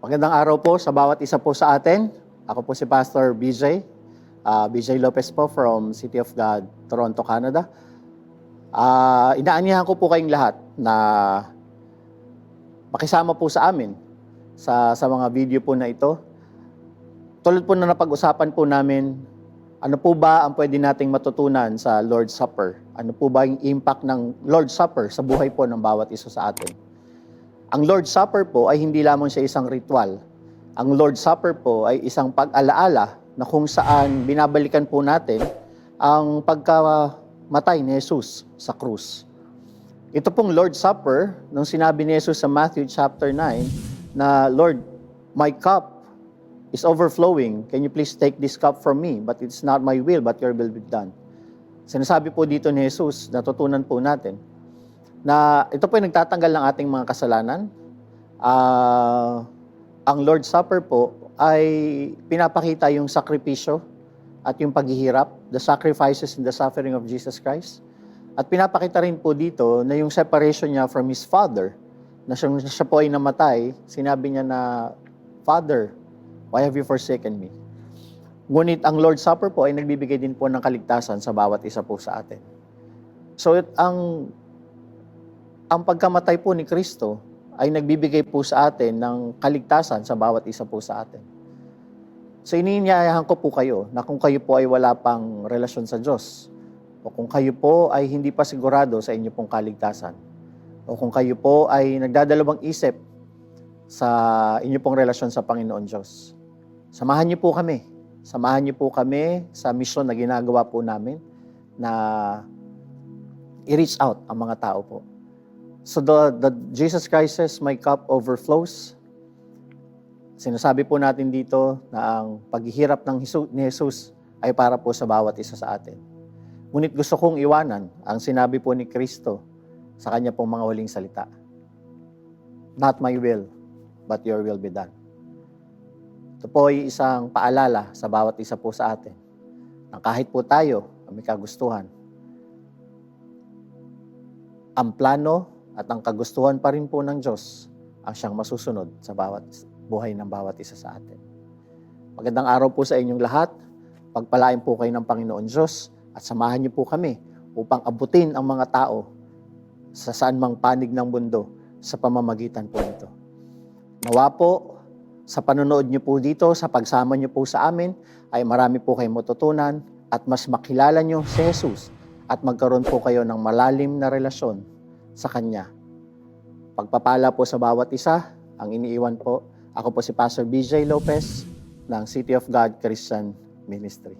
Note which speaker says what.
Speaker 1: Magandang araw po sa bawat isa po sa atin. Ako po si Pastor BJ Lopez po from City of God, Toronto, Canada. Inaanyahan ko po kayong lahat na makisama po sa amin sa mga video po na ito. Tulad po na napag-usapan po namin, ano po ba ang pwede nating matutunan sa Lord's Supper? Ano po ba yung impact ng Lord's Supper sa buhay po ng bawat isa sa atin? Ang Lord's Supper po ay hindi lamang siya isang ritual. Ang Lord's Supper po ay isang pag-alaala na kung saan binabalikan po natin ang pagkamatay ni Jesus sa krus. Ito pong Lord's Supper, nung sinabi ni Jesus sa Matthew chapter 9 na, "Lord, my cup is overflowing. Can you please take this cup from me? But it's not my will, but your will be done." Sinasabi po dito ni Jesus, natutunan po natin, na ito po ay nagtatanggal ng ating mga kasalanan. Ang Lord's Supper po ay pinapakita yung sakripisyo at yung paghihirap, the sacrifices and the suffering of Jesus Christ. At pinapakita rin po dito na yung separation niya from His Father, na siya po ay namatay, sinabi niya na, "Father, why have you forsaken me?" Ngunit ang Lord's Supper po ay nagbibigay din po ng kaligtasan sa bawat isa po sa atin. So ang pagkamatay po ni Kristo ay nagbibigay po sa atin ng kaligtasan sa bawat isa po sa atin. So iniinyayahan ko po kayo na kung kayo po ay wala pang relasyon sa Diyos, o kung kayo po ay hindi pa sigurado sa inyo pong kaligtasan, o kung kayo po ay nagdadalawang isip sa inyo pong relasyon sa Panginoon Diyos, samahan niyo po kami. Samahan niyo po kami sa misyon na ginagawa po namin na i-reach out ang mga tao po. So the Jesus Christ says, "My cup overflows." Sinasabi po natin dito na ang paghihirap ni Jesus ay para po sa bawat isa sa atin. Ngunit gusto kong iwanan ang sinabi po ni Kristo sa kanya pong mga huling salita. "Not my will, but your will be done." Ito po ay isang paalala sa bawat isa po sa atin na kahit po tayo may kagustuhan, ang plano at ang kagustuhan pa rin po ng Diyos ang siyang masusunod sa bawat buhay ng bawat isa sa atin. Magandang araw po sa inyong lahat. Pagpalain po kayo ng Panginoon Diyos at samahan niyo po kami upang abutin ang mga tao sa saan mang panig ng mundo sa pamamagitan po nito. Nawa po, sa panonood niyo po dito, sa pagsama niyo po sa amin, ay marami po kayong matutunan at mas makilala niyo si Jesus at magkaroon po kayo ng malalim na relasyon sa Kanya. Pagpapala po sa bawat isa, ang iniiwan po, ako po si Pastor BJ Lopez ng City of God Christian Ministry.